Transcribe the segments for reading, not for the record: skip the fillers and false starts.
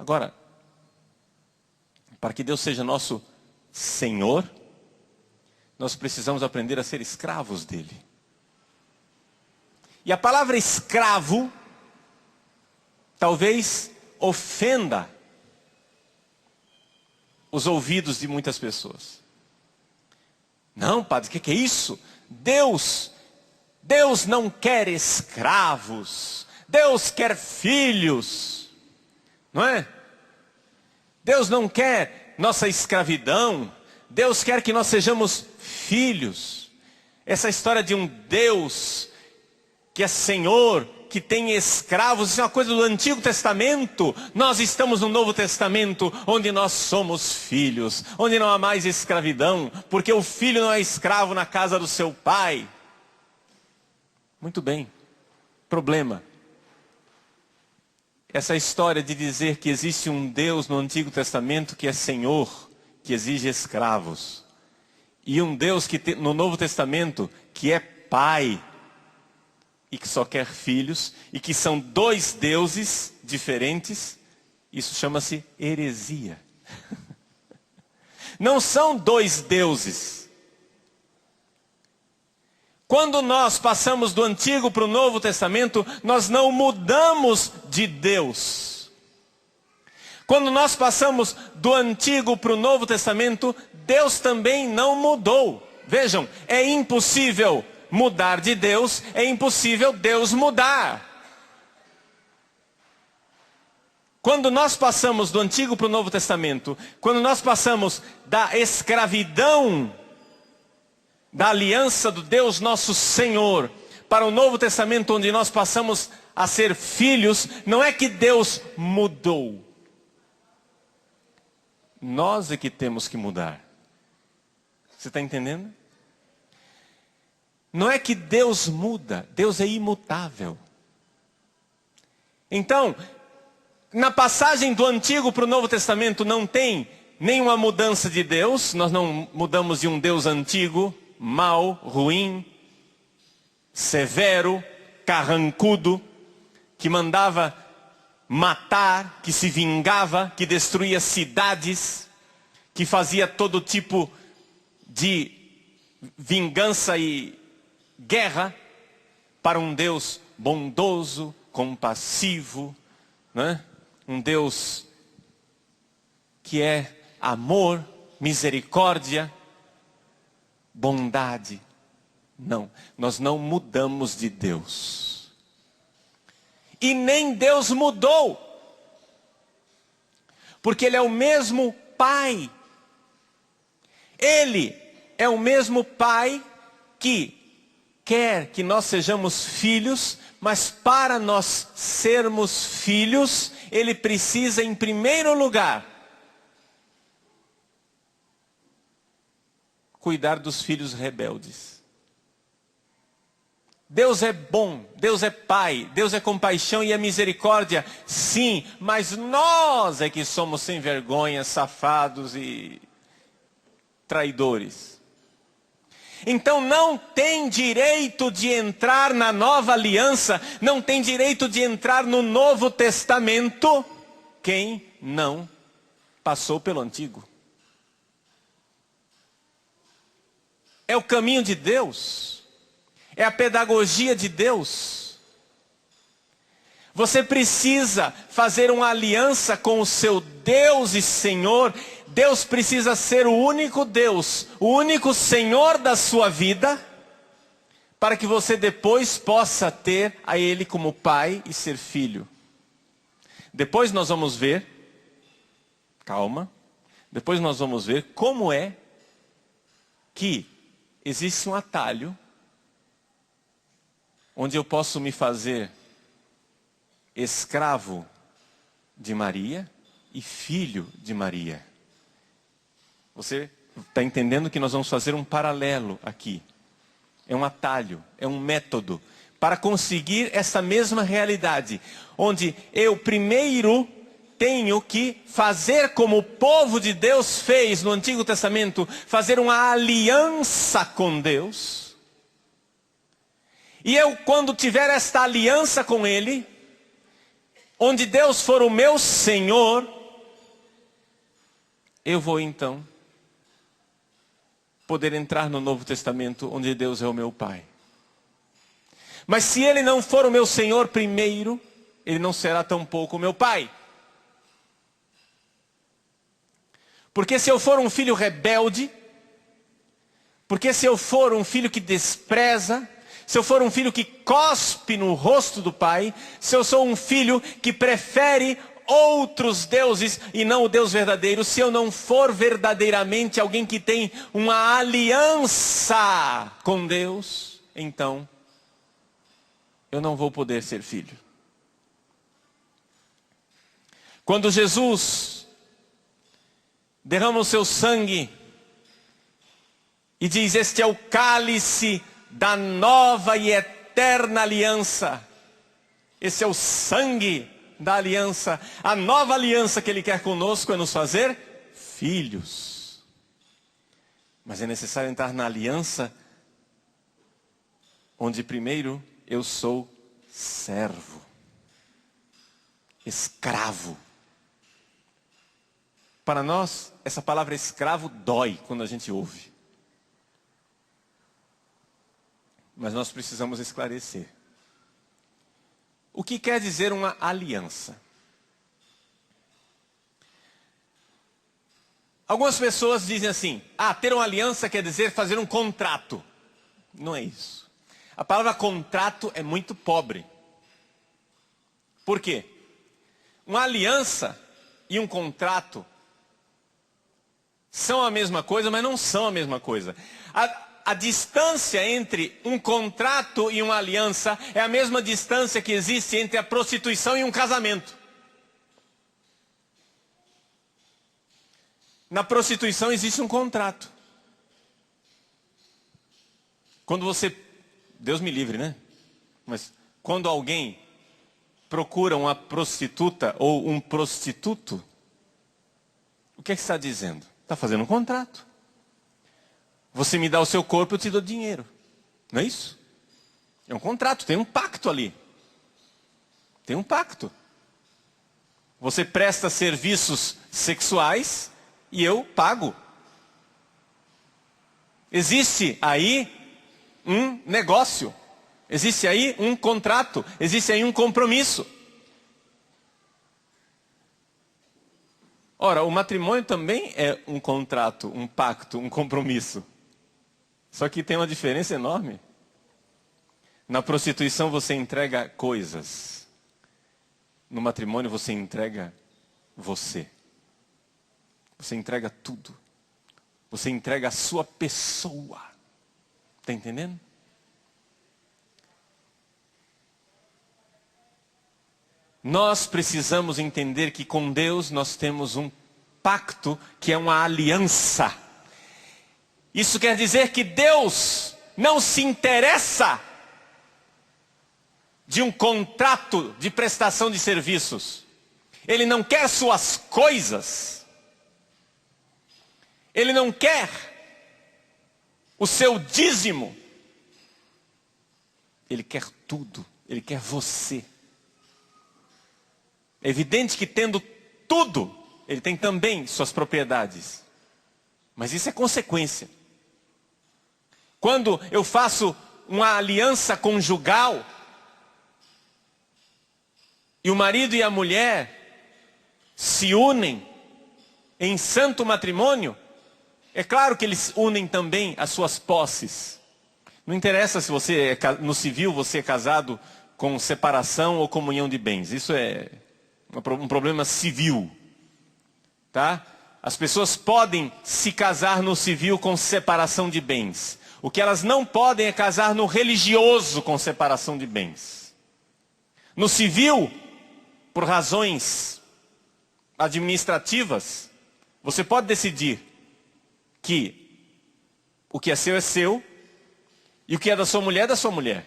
Agora, para que Deus seja nosso Senhor, nós precisamos aprender a ser escravos dele. E a palavra escravo talvez ofenda os ouvidos de muitas pessoas. Não, padre, o que é isso? Deus não quer escravos. Deus quer filhos. Não é? Deus não quer nossa escravidão. Deus quer que nós sejamos filhos. Essa história de um Deus que é Senhor, que tem escravos, isso é uma coisa do Antigo Testamento. Nós estamos no Novo Testamento, onde nós somos filhos, onde não há mais escravidão, porque o filho não é escravo na casa do seu pai. Muito bem. Problema. Essa história de dizer que existe um Deus no Antigo Testamento que é Senhor, que exige escravos, e um Deus que no Novo Testamento que é Pai, e que só quer filhos, e que são dois deuses diferentes, isso chama-se heresia. Não são dois deuses. Quando nós passamos do Antigo para o Novo Testamento, nós não mudamos de Deus. Quando nós passamos do Antigo para o Novo Testamento, Deus também não mudou. Vejam, é impossível mudar de Deus, é impossível Deus mudar. Quando nós passamos do Antigo para o Novo Testamento, quando nós passamos da escravidão, da aliança do Deus nosso Senhor, para o Novo Testamento, onde nós passamos a ser filhos, não é que Deus mudou. Nós é que temos que mudar. Você está entendendo? Não é que Deus muda, Deus é imutável. Então, na passagem do Antigo para o Novo Testamento não tem nenhuma mudança de Deus. Nós não mudamos de um Deus antigo, mau, ruim, severo, carrancudo, que mandava matar, que se vingava, que destruía cidades, que fazia todo tipo de vingança e guerra, para um Deus bondoso, compassivo, né? Um Deus que é amor, misericórdia, bondade. Não, nós não mudamos de Deus. E nem Deus mudou, porque Ele é o mesmo Pai. Ele é o mesmo Pai que quer que nós sejamos filhos, mas para nós sermos filhos, Ele precisa, em primeiro lugar, cuidar dos filhos rebeldes. Deus é bom, Deus é Pai, Deus é compaixão e é misericórdia, sim, mas nós é que somos sem vergonha, safados e traidores. Então não tem direito de entrar na nova aliança, não tem direito de entrar no Novo Testamento quem não passou pelo Antigo. É o caminho de Deus, é a pedagogia de Deus. Você precisa fazer uma aliança com o seu Deus e Senhor. Deus precisa ser o único Deus, o único Senhor da sua vida, para que você depois possa ter a Ele como Pai e ser filho. Depois nós vamos ver, calma, depois nós vamos ver como é que existe um atalho, onde eu posso me fazer escravo de Maria e filho de Maria. Você está entendendo que nós vamos fazer um paralelo aqui. É um atalho, é um método para conseguir essa mesma realidade, onde eu primeiro tenho que fazer como o povo de Deus fez no Antigo Testamento, fazer uma aliança com Deus. E eu, quando tiver esta aliança com Ele, onde Deus for o meu Senhor, eu vou então poder entrar no Novo Testamento, onde Deus é o meu Pai. Mas se Ele não for o meu Senhor primeiro, Ele não será tampouco o meu Pai. Porque se eu for um filho rebelde, porque se eu for um filho que despreza, se eu for um filho que cospe no rosto do pai, se eu sou um filho que prefere outros deuses e não o Deus verdadeiro, se eu não for verdadeiramente alguém que tem uma aliança com Deus, então eu não vou poder ser filho. Quando Jesus derrama o seu sangue e diz: este é o cálice da nova e eterna aliança. Esse é o sangue da aliança. A nova aliança que Ele quer conosco é nos fazer filhos. Mas é necessário entrar na aliança onde primeiro eu sou servo, escravo. Para nós, essa palavra escravo dói quando a gente ouve. Mas nós precisamos esclarecer. O que quer dizer uma aliança? Algumas pessoas dizem assim: ter uma aliança quer dizer fazer um contrato. Não é isso. A palavra contrato é muito pobre. Por quê? Uma aliança e um contrato são a mesma coisa, mas não são a mesma coisa. A distância entre um contrato e uma aliança é a mesma distância que existe entre a prostituição e um casamento. Na prostituição existe um contrato. Quando você, Deus me livre, né? Mas quando alguém procura uma prostituta ou um prostituto, o que é que está dizendo? Está fazendo um contrato. Você me dá o seu corpo, eu te dou dinheiro. Não é isso? É um contrato, tem um pacto ali. Tem um pacto. Você presta serviços sexuais e eu pago. Existe aí um negócio. Existe aí um contrato. Existe aí um compromisso. Ora, o matrimônio também é um contrato, um pacto, um compromisso. Só que tem uma diferença enorme. Na prostituição você entrega coisas. No matrimônio você entrega você. Você entrega tudo. Você entrega a sua pessoa. Está entendendo? Nós precisamos entender que com Deus nós temos um pacto que é uma aliança. Isso quer dizer que Deus não se interessa de um contrato de prestação de serviços. Ele não quer suas coisas. Ele não quer o seu dízimo. Ele quer tudo. Ele quer você. É evidente que tendo tudo, ele tem também suas propriedades. Mas isso é consequência. Quando eu faço uma aliança conjugal, e o marido e a mulher se unem em santo matrimônio, é claro que eles unem também as suas posses. Não interessa se você no civil você é casado com separação ou comunhão de bens. Isso é um problema civil, tá? As pessoas podem se casar no civil com separação de bens. O que elas não podem é casar no religioso com separação de bens. No civil, por razões administrativas, você pode decidir que o que é seu e o que é da sua mulher é da sua mulher.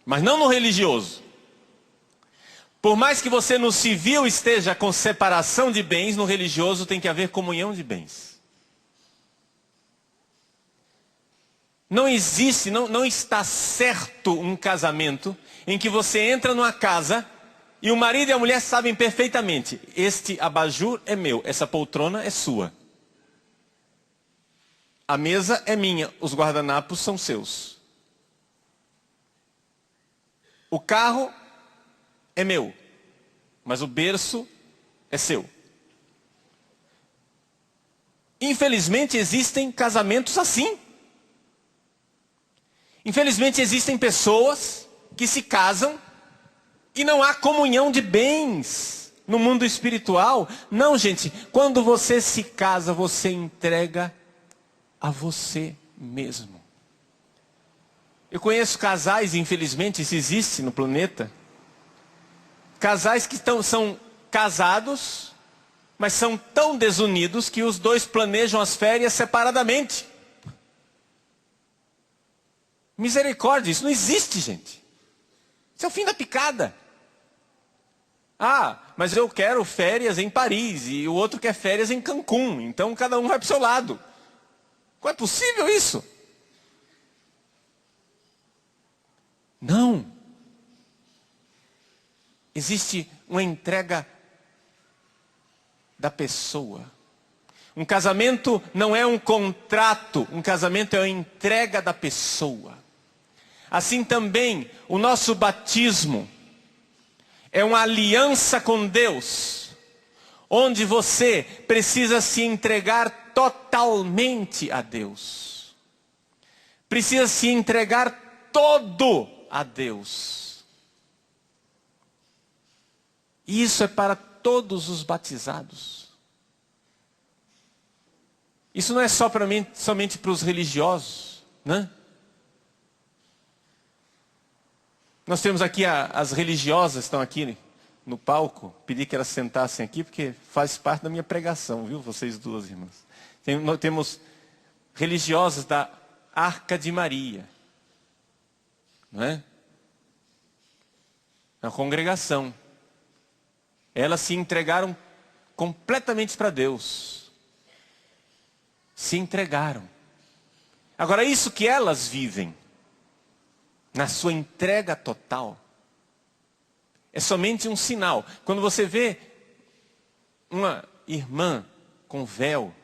Mas não no religioso. Por mais que você no civil esteja com separação de bens, no religioso tem que haver comunhão de bens. Não existe, não está certo um casamento em que você entra numa casa E o marido e a mulher sabem perfeitamente, este abajur é meu, essa poltrona é sua. A mesa é minha, os guardanapos são seus. O carro é meu, mas o berço é seu. Infelizmente existem casamentos assim. Infelizmente existem pessoas que se casam e não há comunhão de bens no mundo espiritual. Não, gente, quando você se casa, você entrega a você mesmo. Eu conheço casais, infelizmente, isso existe no planeta. Casais que são casados, mas são tão desunidos que os dois planejam as férias separadamente. Misericórdia, isso não existe, gente. Isso é o fim da picada. Ah, mas eu quero férias em Paris e o outro quer férias em Cancún. Então cada um vai para o seu lado. Como é possível isso? Não. Existe uma entrega da pessoa. Um casamento não é um contrato, um casamento é uma entrega da pessoa. Assim também, o nosso batismo é uma aliança com Deus, onde você precisa se entregar totalmente a Deus. Precisa se entregar todo a Deus. E isso é para todos os batizados. Isso não é somente para os religiosos, né? Nós temos aqui as religiosas, estão aqui no palco. Pedi que elas sentassem aqui, porque faz parte da minha pregação, viu? Vocês duas irmãs. Nós temos religiosas da Arca de Maria. Não é? Na congregação. Elas se entregaram completamente para Deus. Se entregaram. Agora, isso que elas vivem, na sua entrega total, é somente um sinal. Quando você vê uma irmã com véu,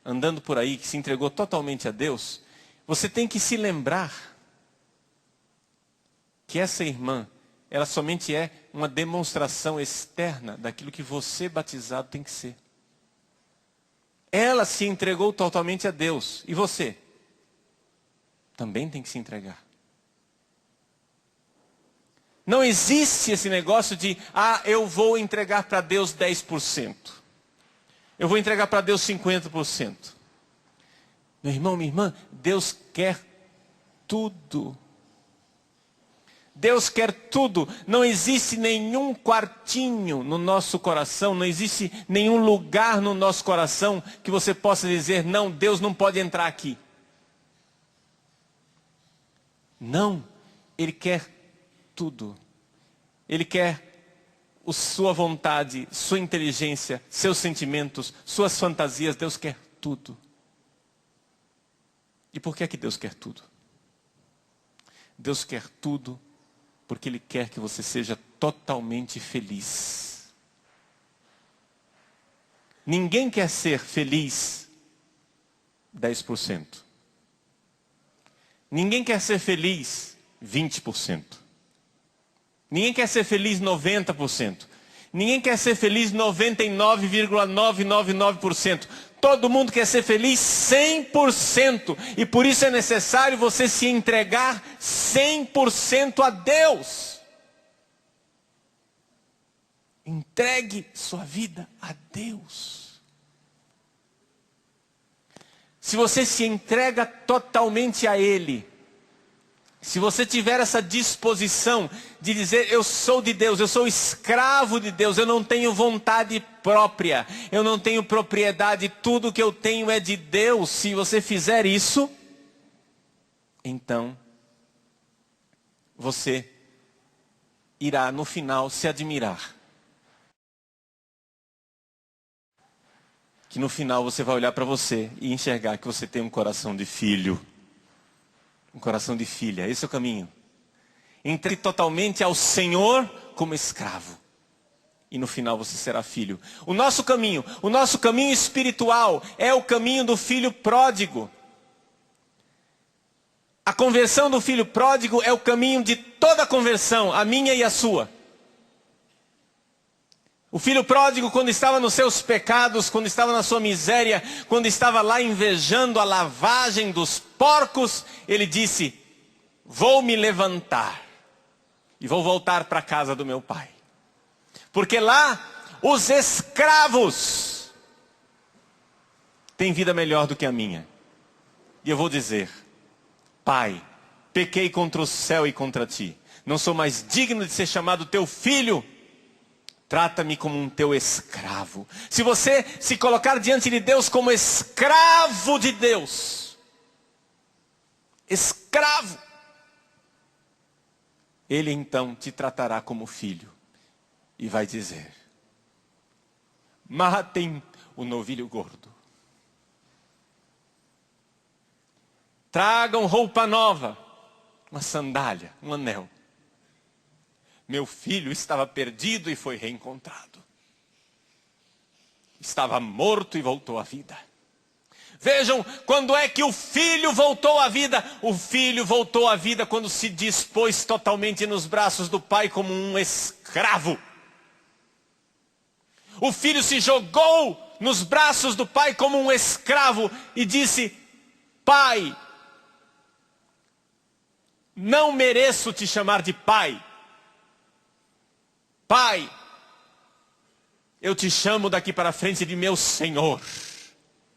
andando por aí, que se entregou totalmente a Deus, você tem que se lembrar que essa irmã, ela somente é uma demonstração externa daquilo que você, batizado, tem que ser. Ela se entregou totalmente a Deus. E você? Também tem que se entregar. Não existe esse negócio de, eu vou entregar para Deus 10%. Eu vou entregar para Deus 50%. Meu irmão, minha irmã, Deus quer tudo. Deus quer tudo. Não existe nenhum quartinho no nosso coração, não existe nenhum lugar no nosso coração que você possa dizer, não, Deus não pode entrar aqui. Não, Ele quer tudo. Ele quer sua vontade, sua inteligência, seus sentimentos, suas fantasias. Deus quer tudo. E por que é que Deus quer tudo? Deus quer tudo porque Ele quer que você seja totalmente feliz. Ninguém quer ser feliz 10%. Ninguém quer ser feliz 20%. Ninguém quer ser feliz 90%. Ninguém quer ser feliz 99,999%. Todo mundo quer ser feliz 100%. E por isso é necessário você se entregar 100% a Deus. Entregue sua vida a Deus. Se você se entrega totalmente a Ele, se você tiver essa disposição de dizer, eu sou de Deus, eu sou escravo de Deus, eu não tenho vontade própria, eu não tenho propriedade, tudo que eu tenho é de Deus. Se você fizer isso, então você irá no final se admirar. Que no final você vai olhar para você e enxergar que você tem um coração de filho. Um coração de filha, esse é o caminho. Entregue totalmente ao Senhor como escravo. E no final você será filho. O nosso caminho espiritual é o caminho do filho pródigo. A conversão do filho pródigo é o caminho de toda a conversão, a minha e a sua. O filho pródigo, quando estava nos seus pecados, quando estava na sua miséria, quando estava lá invejando a lavagem dos porcos, ele disse: vou me levantar e vou voltar para a casa do meu pai. Porque lá os escravos têm vida melhor do que a minha. E eu vou dizer: Pai, pequei contra o céu e contra ti. Não sou mais digno de ser chamado teu filho. Trata-me como um teu escravo. Se você se colocar diante de Deus como escravo de Deus, escravo, Ele então te tratará como filho. E vai dizer: matem o novilho gordo. Tragam roupa nova, uma sandália, um anel. Meu filho estava perdido e foi reencontrado. Estava morto e voltou à vida. Vejam, quando é que o filho voltou à vida? O filho voltou à vida quando se dispôs totalmente nos braços do pai como um escravo. O filho se jogou nos braços do pai como um escravo e disse: pai, não mereço te chamar de pai. Pai, eu te chamo daqui para frente de meu Senhor.